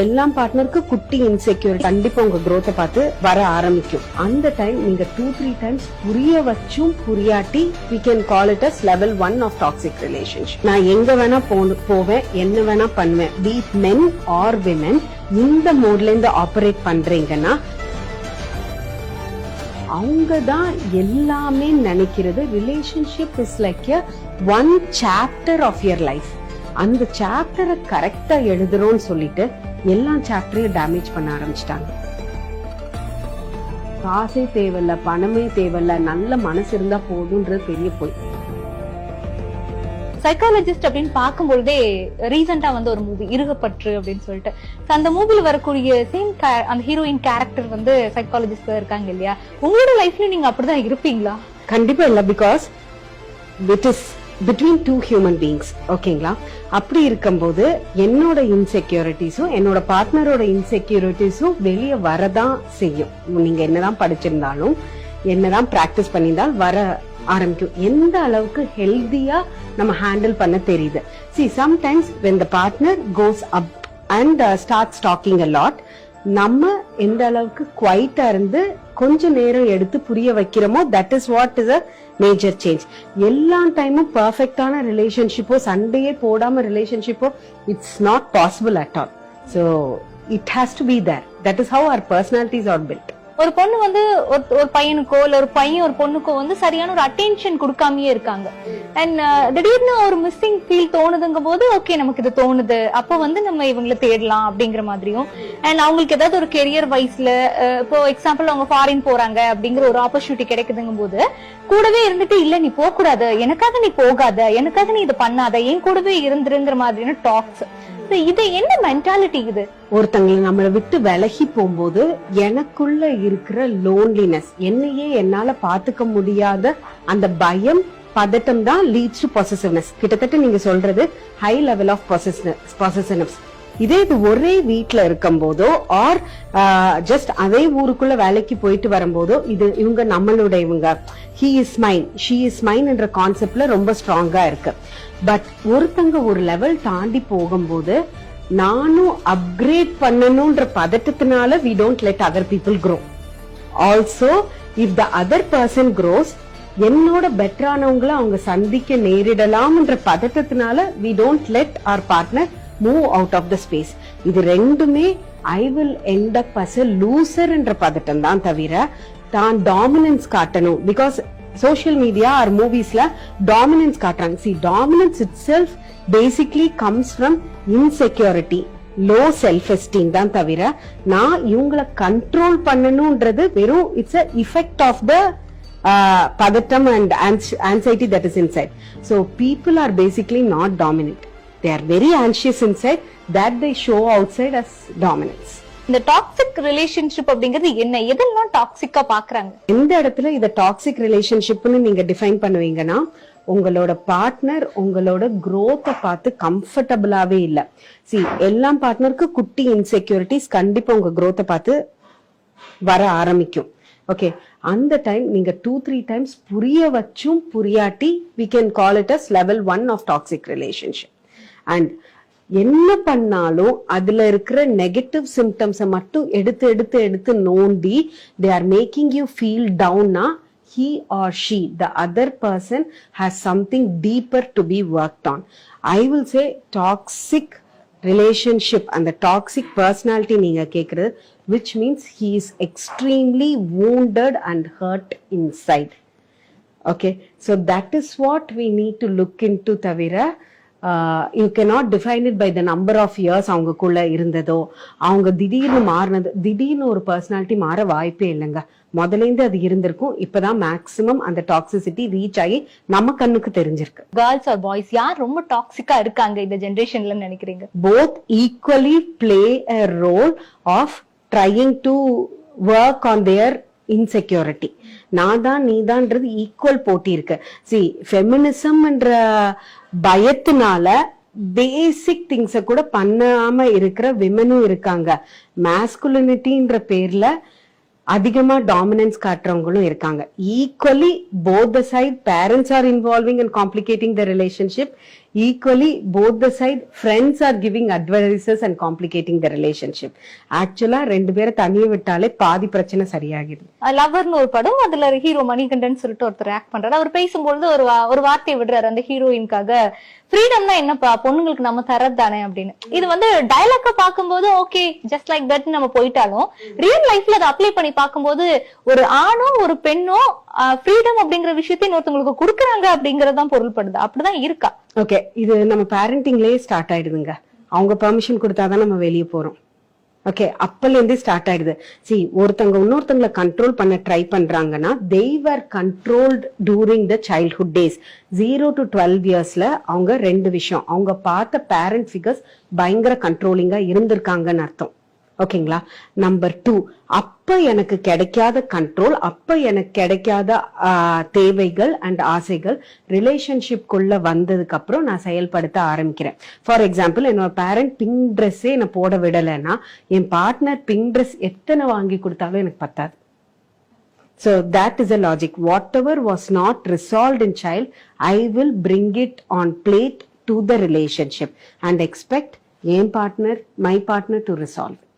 எல்லாம் பார்ட்னருக்கு குட்டி இன்செக்யூர் கண்டிப்பா உங்க growth பார்த்து வர ஆரம்பிக்கும். அந்த டைம் நீங்க 2-3 டைம்ஸ் புரிய வச்சும் புரியாட்டி we can call it as level 1 of toxic relationship. நான் எங்க வேணா போவேன், என்ன வேணா பண்ணுவேன், be it men or women, இந்த மோட்ல இருந்து ஆபரேட் பண்றீங்கன்னா அவங்க தான் எல்லாமே நினைக்கிறது. Relationship is like one chapter of your life. அந்த சாப்டரை கரெக்டா எழுதுறோம்னு சொல்லிட்டு எல்லா சாப்டரையும் டேமேஜ் பண்ண ஆரம்பிச்சிட்டாங்க. காசே தேவையில்ல, பணமே தேவையில்ல, நல்ல மனசு இருந்தா போதும்ன்றது பெரிய போய். சைக்காலஜிஸ்ட் அப்படின்னு பார்க்கும்பொழுதே ரீசெண்டா ஒரு மூவி இருகப்பற்று அப்படின்னு சொல்லிட்டு அந்த மூவில வரக்கூடிய சேம் அந்த ஹீரோயின் கேரக்டர் சைக்காலஜிஸ்ட் இருக்காங்க இல்லையா? உங்களோட லைஃப்ல நீங்க அப்படிதான் இருப்பீங்களா? கண்டிப்பா இல்ல, because it is between two human beings. ஓகேங்களா? அப்படி இருக்கும்போது என்னோட இன்செக்யூரிட்டிஸும் என்னோட பார்ட்னரோட இன்செக்யூரிட்டிஸும் வெளியே வரதான் செய்யும். நீங்க என்னதான் படிச்சிருந்தாலும் என்னதான் பிராக்டிஸ் பண்ணியிருந்தாலும் வர ஆரம்பிக்கும். எந்த அளவுக்கு ஹெல்தியா நம்ம ஹேண்டில் பண்ண தெரியுது. See, sometimes when the partner goes up and starts talking a lot, நம்ம எந்த அளவுக்கு குவைட்டா இருந்து கொஞ்ச நேரம் எடுத்து புரிய வைக்கிறோமோ, that is what is a major change. எல்லா டைமும் பெர்ஃபெக்டான ரிலேஷன்ஷிப்போ சண்டையே போடாம ரிலேஷன்ஷிப்போ it's not possible at all. So it has to be there. That is how our personalities are built. ஒரு பொண்ணு ஒரு பையனுக்கோ இல்ல ஒரு பையன் ஒரு பொண்ணுக்கோ சரியான ஒரு அட்டென்ஷன் கொடுக்காமயே இருக்காங்க. அண்ட் திடீர்னு ஒரு மிஸ்ஸிங் ஃபீல் தோணுதுங்கும் போது ஓகே நமக்கு இது தோணுது, அப்போ நம்ம இவங்களை தேடலாம் அப்படிங்கிற மாதிரியும். அண்ட் அவங்களுக்கு ஏதாவது ஒரு கெரியர் வைஸ்ல இப்போ எக்ஸாம்பிள் அவங்க ஃபாரின் போறாங்க அப்படிங்கிற ஒரு ஆப்பர்ச்சுனிட்டி கிடைக்குதுங்கும் போது கூடவே இருந்துட்டு இல்ல நீ போக கூடாது, எனக்காக நீ போகாத, எனக்காக நீ இதை பண்ணாத, என் கூடவே இருந்துருங்கிற மாதிரியான டாக்ஸ். இது என்ன மென்டாலிட்டி? இது ஒருத்தங்களை நம்மளை விட்டு விலகி போகும்போது எனக்குள்ள இருக்கிற லோன்லினஸ், என்னையே என்னால பாத்துக்க முடியாத அந்த பயம், பதட்டம் தான் லீட்ஸ் டு பொசசிவ்னஸ். கிட்டத்தட்ட நீங்க சொல்றது ஹை லெவல் ஆஃப் பொசசிவ்னஸ். இதே இது ஒரே வீட்டுல இருக்கும் போதோ ஆர் ஜஸ்ட் அதே ஊருக்குள்ள வேலைக்கு போயிட்டு வரும்போதோ இது இவங்க நம்மளோட இவங்க he is mine she is mine என்ற கான்செப்ட்ல ரொம்ப ஸ்ட்ராங்கா இருக்கு. பட் ஒருத்தங்க ஒரு லெவல் தாண்டி போகும்போது நானும் upgrade பண்ணணும்ன்ற பதட்டத்தினால we don't let other people grow. Also, if the other person grows, என்னோட பெட்டரானவங்கள அவங்க சந்திக்க நேரிடலாம்ன்ற பதட்டத்தினால we don't let our partner move out of the space. இது ரெண்டுமே I will end up as a loser என்ற பதட்டம் தான் தவிர தான் டாமினன்ஸ் காட்டணும். பிகாஸ் சோசியல் மீடியா ஆர் மூவிஸ்ல டாமினன்ஸ் காட்டுறாங்க. See, dominance itself basically comes from insecurity, low self esteem தான் தவிர நான் இவங்களை கண்ட்ரோல் பண்ணணும்ன்றது வெறும் it's a effect of the பதட்டம் and anxiety that is inside. So people are basically not dominant. They are very anxious inside that they show outside as dominance. இந்த toxic relationship அப்படிங்கிறது என்ன, எதெல்லாம் டாக்ஸிக்கா பாக்குறாங்க? எந்த இடத்துல இத டாக்ஸிக் ரிலேஷன்ஷிப்னு நீங்க டிஃபைன் பண்ணுவீங்கன்னா, உங்களோட பார்ட்னர் உங்களோட growth பார்த்து கம்ஃபர்டபிளாவே இல்ல. எல்லா பார்ட்னருக்கு குட்டி இன்செக்யூரிட்டிஸ் கண்டிப்பா உங்க growth பார்த்து வர ஆரம்பிக்கும். ஓகே, அந்த டைம் நீங்க 2-3 டைம்ஸ் புரிய வச்சும் புரியாட்டி we can call it as level 1 of toxic relationship. And என்ன பண்ணாலும் அதுல இருக்கிற நெகட்டிவ் சிம்டம்ஸை மட்டும் எடுத்து எடுத்து எடுத்து நோண்டி they are making you feel down na he or she, the other person has something deeper to be worked on. I will say toxic relationship and the toxic personality நீங்க கேக்குறது, which means he is extremely wounded and hurt inside. Okay, so that is what we need to look into. தவிர you cannot define it by the number of years அவங்களுக்குள்ள இருந்ததோ, அவங்க திடீர்னு மாறினது. திடீர்னு ஒரு பர்சனாலிட்டி மாற வாய்ப்பே இல்லைங்க. முதலேந்து அது இருந்திருக்கும். இப்பதான் மேக்சிமம் அந்த டாக்ஸிசிட்டி ரீச் ஆகி நம்ம கண்ணுக்கு தெரிஞ்சிருக்கு. கேர்ள்ஸ் ஆர் பாய்ஸ் யார் ரொம்ப டாக்ஸிக்கா இருக்காங்க இந்த ஜெனரேஷன்ல நினைக்கிறீங்க? Both equally play a role of trying to work on their insecurity. நாதான் நீதான்றது ஈக்குவல் போட்டி இருக்கு. ஃபெமினிசம் என்ற பயத்தினால பேசிக் திங்ஸ கூட பண்ணாம இருக்கிற விமனும் இருக்காங்க. மாஸ்குலினிட்டின்ற பேர்ல அதிகமா டாமினன்ஸ் காட்டுறவங்களும் இருக்காங்க. Equally both the side parents are involving and complicating the relationship. equally both the side friends are giving advices and complicating the relationship. Actually ரெண்டு பேரை தனியே விட்டாலே பாதி பிரச்சனை சரியாகிடுது. லவர்னு ஒரு படம், அதுல ஹீரோ மணிகண்டன் சொல்லிட்டு ஒருத்தர் ஆக்ட் பண்றாரு. அவர் பேசும்பொழுது ஒரு வார்த்தையை விடுறாரு அந்த ஹீரோயின்காக, ஃப்ரீடம்னா என்னப்பா, பொண்ணுங்களுக்கு நம்ம தரது தானே அப்படின்னு. இது வந்து டயலாக்க பாக்கும்போது ஓகே ஜஸ்ட் லைக் தட் நம்ம போயிட்டாலும், ரியல் லைஃப்ல அதை அப்ளை பண்ணி பார்க்கும்போது ஒரு ஆணோ ஒரு பெண்ணோ ஃப்ரீடம் அப்படிங்கிற விஷயத்தை இன்னொருத்தவங்களுக்கு கொடுக்குறாங்க அப்படிங்கறதுதான் பொருள்படுது. அப்படிதான் இருக்கா? ஓகே, இது நம்ம பேரண்டிங்லயே ஸ்டார்ட் ஆயிடுதுங்க. அவங்க பெர்மிஷன் கொடுத்தாதான் நம்ம வெளியே போறோம். ஓகே, அப்பல இருந்தே ஸ்டார்ட் ஆயிடுது. ஒருத்தவங்க இன்னொருத்தவங்களை கண்ட்ரோல் பண்ண ட்ரை பண்றாங்கன்னா they were controlled during the childhood days. 0 to 12 yearsல அவங்க ரெண்டு விஷயம், அவங்க பார்த்த பேரண்ட் ஃபிகர்ஸ் பயங்கர கண்ட்ரோலிங்கா இருந்திருக்காங்கன்னு அர்த்தம். ஓகேங்களா? நம்பர் 2, அப்ப எனக்கு கிடைக்காத கண்ட்ரோல், அப்ப எனக்கு கிடைக்காத தேவைகள் அண்ட் ஆசைகள் ரிலேஷன்ஷிப்குள்ள வந்ததுக்கு அப்புறம் நான் செயல்படுத்த ஆரம்பிக்கிறேன். ஃபார் எக்ஸாம்பிள், என்னோட பேரண்ட் பிங்க் ட்ரெஸ்ஸே என்ன போட விடலைன்னா என் பார்ட்னர் பிங்க் ட்ரெஸ் எத்தனை வாங்கி கொடுத்தாலும் எனக்கு பத்தாது. So that is a logic. Whatever was not resolved in child, I will bring it on plate to the relationship and expect my partner to resolve it.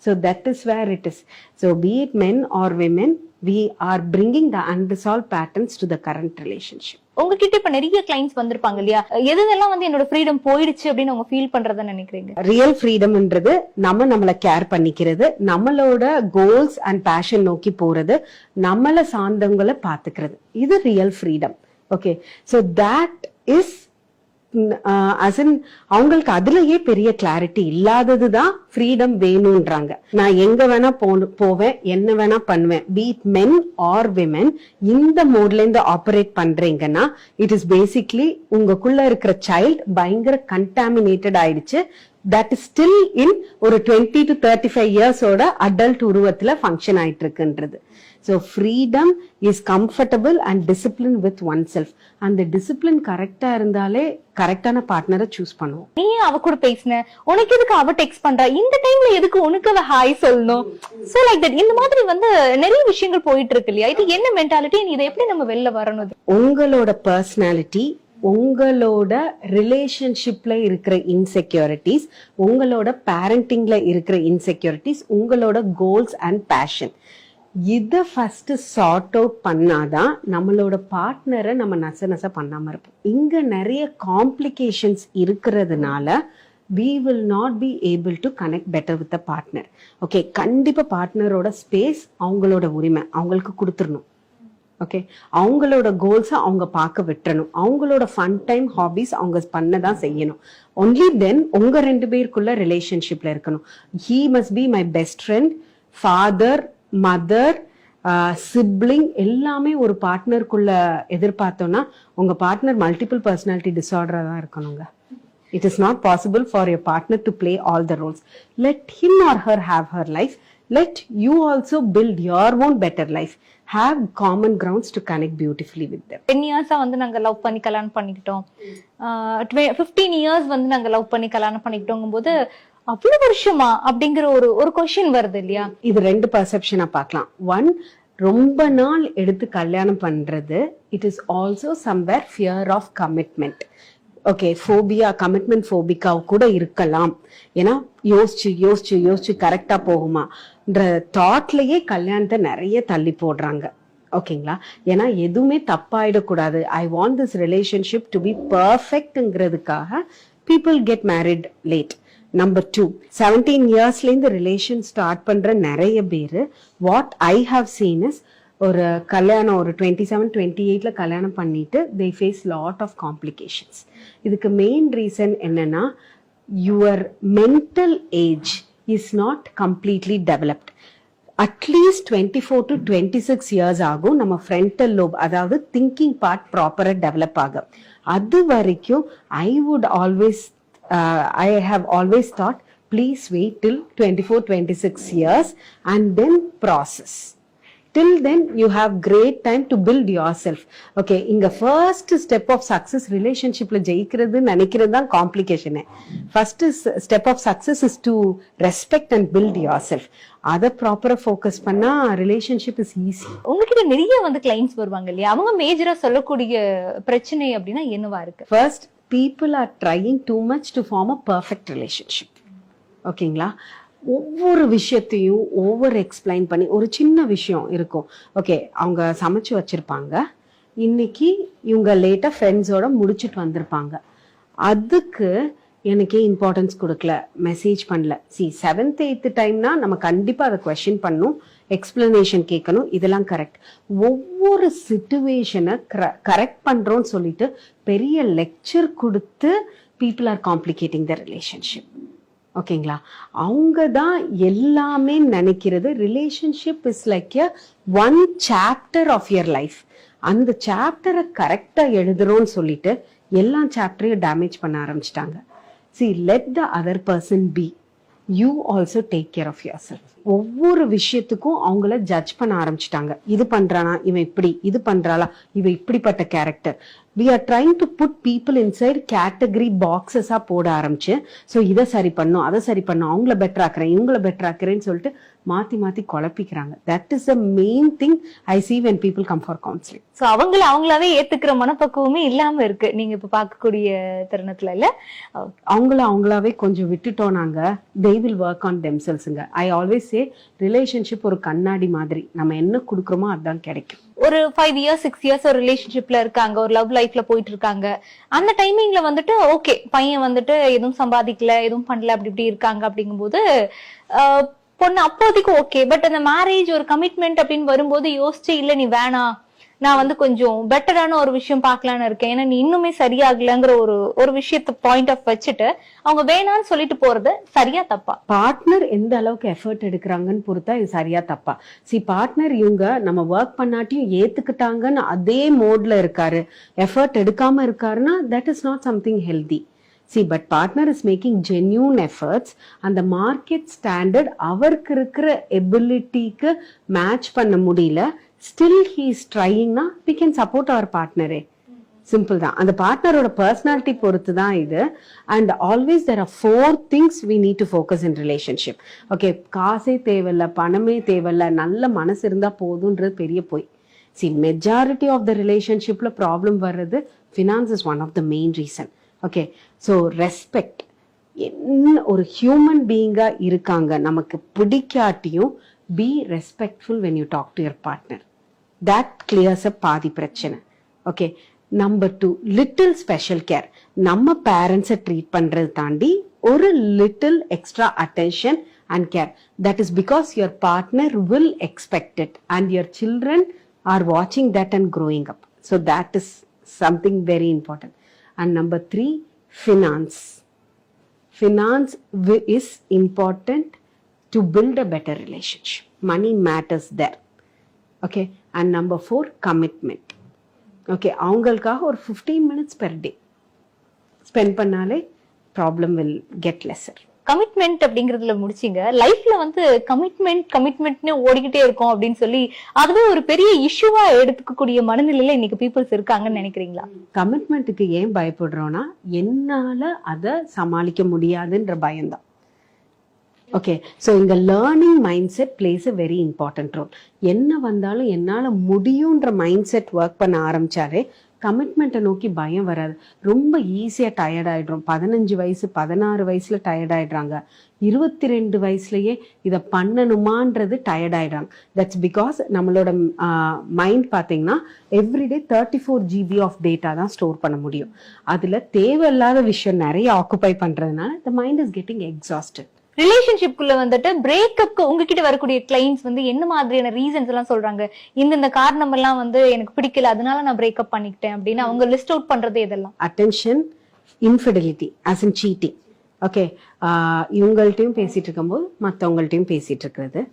So that is where it is. So be it men or women, we are bringing the unresolved patterns to the current relationship. உங்ககிட்ட இப்ப நிறைய clients வந்திருப்பாங்க இல்லையா, எதெல்லாம் வந்து என்னோட freedom போயிடுச்சு அப்படின்னு அவங்க ஃபீல் பண்றத நினைக்கிறீங்க? ரியல் ஃப்ரீடம்ன்றது நம்மள கேர் பண்ணிக்கிறது, நம்மளோட கோல்ஸ் அண்ட் பேஷன் நோக்கி போறது, நம்மள சார்ந்தவங்களை பாத்துக்கிறது, இது real freedom. Okay, so that is அவங்களுக்கு அதுலயே பெரிய கிளாரிட்டி இல்லாததுதான் ஃப்ரீடம் வேணும்ன்றாங்க. நான் எங்க வேணா போவேன், என்ன வேணா பண்ணுவேன். பீட் மென் ஆர் விமென் இந்த மோட்ல இருந்து ஆபரேட் பண்றீங்கன்னா இட் இஸ் பேசிக்லி உங்களுக்குள்ள இருக்கிற சைல்ட் பயங்கர கண்டாமினேட்டட் ஆயிடுச்சு. that is still in ஒரு 20 to 35 இயர்ஸோட அடல்ட் உருவத்துல ஃபங்க்ஷன் ஆயிட்டு இருக்குன்றது. So freedom is comfortable and discipline with oneself. அந்த டிசிப்ளின் கரெக்டா இருந்தாலே கரெக்டான பார்ட்னரை சூஸ் பண்ணுவோம். நீ அவ கூட பேசின, உனக்கு எதுக்கு அவ டெக்ஸ்ட் பண்றா, இந்த டைம்ல எதுக்கு உனக்கு அவ ஹாய் சொல்லணும், சோ லைக் தட் இந்த மாதிரி வந்து நிறைய விஷயங்கள் போயிட்டு இருக்கு இல்லையா? இது என்ன மென்டாலிட்டி, இதை எப்படி நம்ம வெளில வரணும்? உங்களோட பர்சனாலிட்டி, உங்களோட ரிலேஷன்ஷிப்ல இருக்கிற இன்செக்யூரிட்டிஸ், உங்களோட பேரண்டிங்ல இருக்கிற இன்செக்யூரிட்டிஸ், உங்களோட கோல்ஸ் அண்ட் பேஷன், இத ஃபர்ஸ்ட் சார்ட் அவுட் பண்ணாதான் நம்மளோட பார்ட்னரை நம்ம நச பண்ணாம இருப்போம். இங்க நிறைய காம்ப்ளிகேஷன்ஸ் இருக்கிறதுனால we will not be able to connect better with the partner. Okay, கண்டிப்பா பார்ட்னரோட ஸ்பேஸ் அவங்களோட உரிமை அவங்களுக்கு கொடுத்துடணும். ஓகே, அவங்களோட கோல்ஸை அவங்க பார்க்க விட்டுறணும், அவங்களோட ஃபன் டைம் ஹாபிஸ் அவங்க பண்ணதான் செய்யணும். ஒன்லி தென் உங்க ரெண்டு பேருக்குள்ள ரிலேஷன்ஷிப்ல இருக்கணும். he must be my best friend, father, mother, sibling எல்லாமே ஒரு பார்ட்னருக்குள்ள எதிர்பார்த்தோம்னா உங்க பார்ட்னர் மல்டிபிள் பர்சனாலிட்டி டிசார்டரா தான் இருக்கணுங்க. It is not possible for your partner to play all the roles. Let him or her have her life. Let you also build your own better life. Have common grounds to connect beautifully with them. 10 years வந்து நாங்க love பண்ணி கல்யாணம் பண்ணிக்கிட்டோம், 15 years வந்து நாங்க love பண்ணி கல்யாணம் பண்ணிக்கிட்டோங்கும் போது அவ்வளவு வருஷமா அப்படிங்கிற ஒரு கொஸ்டின் வருது இல்லையா? இது ரெண்டு பர்செப்ஷனா பார்க்கலாம். ஒன், ரொம்ப நாள் எடுத்து கல்யாணம் பண்றது, it is also somewhere fear of commitment. Okay, phobia, commitment ஃபோபிக்கா கூட இருக்கலாம். ஏன்னா யோசிச்சு யோசிச்சு யோசிச்சு கரெக்டா போகுமான்ற தாட்லயே கல்யாணத்தை நிறைய தள்ளி போடுறாங்க. ஓகேங்களா? ஏன்னா எதுவுமே தப்பாயிடக்கூடாது, I want this relationship to be பர்ஃபெக்ட்ங்கிறதுக்காக people get married late. Number 2, 17 இயர்ஸ்ல இருந்து ரிலேஷன் ஸ்டார்ட் பண்ற நிறைய பேரு what I have seen is, ஒரு கல்யாணம் ஒரு 27, 28ல கல்யாணம் பண்ணிட்டு they face lot of complications. இதுக்கு மெயின் ரீசன் என்னன்னா your mental age is not completely developed. At least 24 to 26 years ஆகும் நம்ம ஃப்ரண்டல் லோப், அதாவது திங்கிங் பார்ட் ப்ராப்பரா டெவலப் ஆகும். அது வரைக்கும் I have always thought, please wait till 24, 26 years and then process. Till then you have great time to build yourself. Okay, inga first step of success relationshipல ஜெயிக்கிறது நினைக்கிறது தான் complication. First step of success is to respect and build yourself. அதை ப்ராப்பரா focus பண்ணா relationship is easy. உங்ககிட்ட நிறைய வந்து clients வருவாங்க இல்லையா, அவங்க மேஜரா சொல்லக்கூடிய பிரச்சனை அப்படின்னா என்னவா இருக்கு? First, people are trying too much to form a perfect relationship. ஓகேங்களா? ஒவ்வொரு விஷயத்தையும் ஓவர் எக்ஸ்பிளைன் பண்ணி, ஒரு சின்ன விஷயம் இருக்கும், ஓகே அவங்க சமைச்சு வச்சிருப்பாங்க, இன்னைக்கு இவங்க லேட்டா ஃப்ரெண்ட்ஸோட முடிச்சுட்டு வந்திருப்பாங்க, அதுக்கு எனக்கே இம்பார்ட்டன்ஸ் கொடுக்கல, மெசேஜ் பண்ணல. 7th 8th டைம்னா நம்ம கண்டிப்பா அதை கொஸ்டின் பண்ணணும், எக்ஸ்பிளனேஷன் கேட்கணும், இதெல்லாம் கரெக்ட். ஒவ்வொரு சிச்சுவேஷனை கரெக்ட் பண்றோம்னு சொல்லிட்டு பெரிய லெக்சர் கொடுத்து people are complicating the relationship. ஓகேங்களா? அவங்க தான் எல்லாமே நினைக்கிறது. Relationship is like a one chapter of your life. அந்த சாப்டரை கரெக்டா எழுதுறோம்னு சொல்லிட்டு எல்லா சாப்டரையும் டேமேஜ் பண்ண ஆரம்பிச்சிட்டாங்க. let the other person be. You also take care of yourself. ஒவ்வொரு விஷயத்துக்கும் அவங்கள ஜட்ஜ் பண்ண ஆரம்பிச்சிட்டாங்க. இது பண்றானா இவன் இப்படி, இது பண்றாளா இவ இப்படிப்பட்ட character. we are trying to put people inside category boxes போட ஆரம்பிச்சு, ஸோ இதை சரி பண்ணும், அதை சரி பண்ணும், அவங்கள பெட்டர் ஆக்குறேன், இவங்கள பெட்டர் ஆக்குறேன்னு சொல்லிட்டு மாத்தி மாத்தி குழப்பிக்கிறாங்க. That is the main thing I see when people come for counseling. So அவங்களாவே ஏத்துக்கிற மனப்பக்குவமே இல்லாம இருக்கு நீங்க இப்ப பார்க்கக்கூடிய தருணத்துல இல்ல. அவங்களாவே கொஞ்சம் விட்டுட்டோம் நாங்க, they will work on themselvesங்க. I always say relationship ஒரு கண்ணாடி மாதிரி, நம்ம என்ன கொடுக்குறோமோ அதான் கிடைக்கும். ஒரு 5 years 6 years ஒரு ரிலேஷன்ஷிப்ல இருக்காங்க, ஒரு லவ் லைஃப்ல போயிட்டு இருக்காங்க. அந்த டைமிங்ல வந்துட்டு ஓகே பையன் வந்துட்டு எதுவும் சம்பாதிக்கல, எதுவும் பண்ணல, அப்படி இப்படி இருக்காங்க. அப்படிங்கும்போது பொண்ணு அப்போதைக்கு ஓகே, பட் அந்த மேரேஜ் ஒரு கமிட்மெண்ட் அப்படின்னு வரும்போது யோசிச்சு இல்ல நீ வேணாம், நான் வந்து கொஞ்சம் பெட்டரான ஒரு விஷயம் பார்க்கலான்னு இருக்கேன், ஏன்னா நீ இன்னுமே சரியாகலங்கிற ஒரு விஷயத்த பாயிண்ட் ஆஃப் வச்சுட்டு அவங்க வேணான்னு சொல்லிட்டு போறது சரியா தப்பா? பார்ட்னர் எந்த அளவுக்கு எஃபர்ட் எடுக்கிறாங்கன்னு பொறுத்தா இது சரியா தப்பா. பார்ட்னர் இவங்க நம்ம ஒர்க் பண்ணாட்டியும் ஏத்துக்கிட்டாங்கன்னு அதே மோட்ல இருக்காரு, எஃபர்ட் எடுக்காம இருக்காருன்னா that is not something healthy. But partner is making genuine efforts. அந்த மார்க்கெட் ஸ்டாண்டர்ட் அவருக்கு இருக்கிற எபிலிட்டிக்கு மேட்ச் பண்ண முடியல, still he is trying na, we can support our partner. Simple தான். அந்த பார்ட்னரோட பர்சனாலிட்டி பொறுத்து தான் இது. And always there are 4 things we need to focus in relationship. Okay, காசே தேவையில்ல, பணமே தேவையில்ல, நல்ல மனசு இருந்தா போதுன்றது பெரிய போய். மெஜாரிட்டி ஆஃப் த ரிலேஷன்ஷிப்ல ப்ராப்ளம் வர்றது finance is one of the main reason. Okay, so respect. என்ன ஒரு ஹியூமன் பீயிங்கா இருக்காங்க, நமக்கு பிடிக்காட்டியும் be respectful when you talk to your partner. That clears up பாதி பிரச்சனை. Okay, number 2, little special care. நம்ம பேரண்ட்ஸை ட்ரீட் பண்றது தாண்டி ஒரு little extra attention and care. That is because your partner will expect it and your children are வாட்சிங் that and growing up. So that is something very important. And number 3, finance. Finance is important to build a better relationship. Money matters there. Okay, and number 4, commitment. Okay, அவங்களுக்காக ஒரு 15 minutes per day spend பண்ணாலே problem will get lesser. Commitment அப்படிங்கறதுல முடிச்சிங்க. லைஃப்ல வந்து கமிட்மெண்ட்னு ஓடிக்கிட்டே இருக்கும் அப்படின்னு சொல்லி அதுவே ஒரு பெரிய இஷ்யூவா எடுத்துக்கக்கூடிய மனநிலையில இன்னைக்கு பீப்புள்ஸ் இருக்காங்கன்னு நினைக்கிறீங்களா? கமிட்மெண்ட்டுக்கு ஏன் பயப்படுறோம்னா, என்னால அதை சமாளிக்க முடியாதுன்ற பயம்தான். ஓகே, ஸோ இங்க learning mindset plays a very important role. என்ன வந்தாலும் என்னால முடியுன்ற மைண்ட் செட் ஒர்க் பண்ண ஆரம்பிச்சாலே கமிட்மெண்ட்டை நோக்கி பயம் வராது. ரொம்ப ஈஸியா டயர்ட் ஆயிடுறோம். 15 வயசு 16 வயசுல டயர்ட் ஆயிடுறாங்க. 22 வயசுலயே இதை பண்ணணுமான்றது டயர்ட் ஆயிடுறாங்க. தட்ஸ் பிகாஸ் நம்மளோட மைண்ட் பாத்தீங்கன்னா எவ்ரிடே 34 GB ஆஃப் டேட்டா தான் ஸ்டோர் பண்ண முடியும். அதுல தேவையில்லாத விஷயம் நிறைய ஆக்குபை பண்றதுனால the mind is getting exhausted. ரிலேஷன்ஷிப்குள்ள வந்துட்டு பிரேக்கப்க்கு உங்ககிட்ட வரக்கூடிய கிளைண்ட்ஸ் வந்து என்ன மாதிரியான ரீசன்ஸ் எல்லாம் சொல்றாங்க? இந்த காரணம் எல்லாம் வந்து எனக்கு பிடிக்கல, அதனால நான் பிரேக்கப் பண்ணிக்கிட்டேன் அப்படின்னு அவங்க லிஸ்ட் அவுட் பண்றது எதெல்லாம்? Attention, infidelity as in cheating. Okay, இவங்கள்ட்டையும் பேசிட்டு இருக்கும்போது மற்றவங்கள்ட்டையும் பேசிட்டு இருக்கிறது.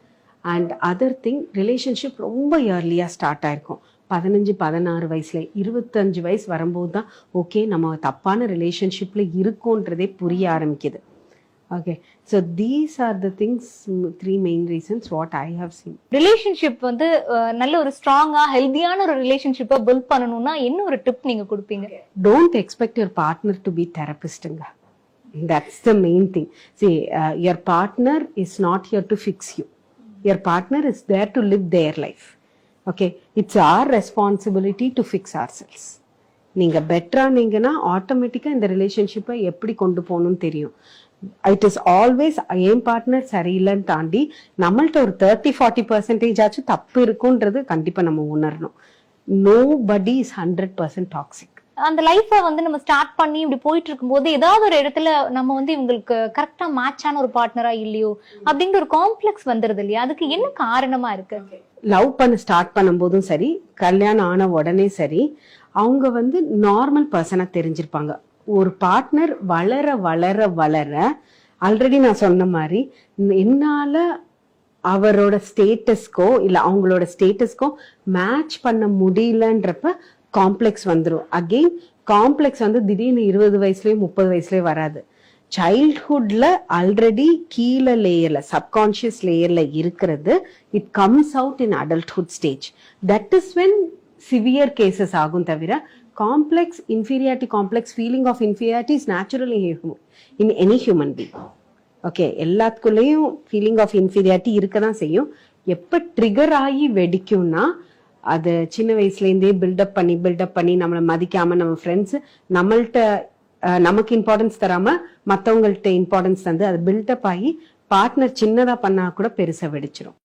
அண்ட் அதர் திங், ரிலேஷன்ஷிப் ரொம்ப இயர்லியா ஸ்டார்ட் ஆயிருக்கும். 15-16 வயசுல, 25 வயசு வரும்போது தான் ஓகே நம்ம தப்பான ரிலேஷன்ஷிப்ல இருக்கோன்றதே புரிய ஆரம்பிக்குது. Okay, so these are the things, 3 main reasons what I have seen. Relationship வந்து நல்ல ஒரு ஸ்ட்ராங்கா ஹெல்தியான ஒரு ரிலேஷன்ஷிப்பை பில்ட் பண்ணணும்னா என்ன ஒரு டிப் நீங்க கொடுப்பீங்க? Don't expect your partner to be therapistங்க. That's the main thing. See, your partner is not here to fix you. Your partner is there to live their life. Okay, it's our responsibility to fix ourselves. நீங்க பெட்டரானீங்கன்னா ஆட்டோமேட்டிக்கா இந்த ரிலேஷன்ஷிப்பை எப்படி கொண்டு போகணும்னு தெரியும். It is always N partner சரியில்லைன்னு தாண்டி நம்மள்ட்ட ஒரு 30-40% ஆச்சும் தப்பு இருக்குன்றது கண்டிப்பா நம்ம உணரணும். Nobody is 100% toxic. அந்த லைஃப வந்து நம்ம ஸ்டார்ட் பண்ணி இப்படி போயிட்டு இருக்கும்போது ஏதாவது ஒரு இடத்துல நம்ம வந்து இவங்களுக்கு கரெக்டா மேட்சான ஒரு பார்ட்னரா இல்லையோ அப்படிங்கிற ஒரு காம்ப்ளெக்ஸ் வந்துருது இல்லையா? அதுக்கு என்ன காரணமா இருக்கு? லவ் பண்ண ஸ்டார்ட் பண்ணும்போதும் சரி, கல்யாணம் ஆன உடனே சரி, அவங்க வந்து நார்மல் பர்சனா தெரிஞ்சிருப்பாங்க. ஒரு பார்ட்னர் வளர வளர வளர ஆல்ரெடி நான் சொன்ன மாதிரி என்னால அவரோட ஸ்டேட்டஸ்க்கோ இல்ல அவங்களோட ஸ்டேட்டஸ்க்கோ மேட்ச் பண்ண முடியலன்றப்ப காம்ப்ளெக்ஸ் வந்துடும். அகெயின் காம்ப்ளெக்ஸ் வந்து திடீர்னு 20 வயசுலயும் 30 வயசுலயும் வராது. சைல்ட்ஹுட்ல ஆல்ரெடி கீழே லேயர்ல சப்கான்சியஸ் லேயர்ல இருக்கிறது it comes out in adulthood stage. That is when severe cases ஆகும். தவிர complex inferiority complex feeling of inferiority is natural in any human being. Okay, எல்லாத்துக்குள்ளேயும் ஃபீலிங் ஆஃப் இன்ஃபீரியாரிட்டி இருக்கதான் செய்யும். எப்ப ட்ரிகர் ஆகி வெடிக்கும்னா அது சின்ன வயசுல இருந்தே பில்டப் பண்ணி நம்மளை மதிக்காம நம்ம ஃப்ரெண்ட்ஸ் நம்மள்ட்ட நமக்கு இம்பார்ட்டன்ஸ் தராம மத்தவங்கள்ட்ட இம்பார்ட்டன்ஸ் தந்து அது பில்டப் ஆகி பார்ட்னர் சின்னதா பண்ணா கூட பெருசா வெடிச்சிடும்.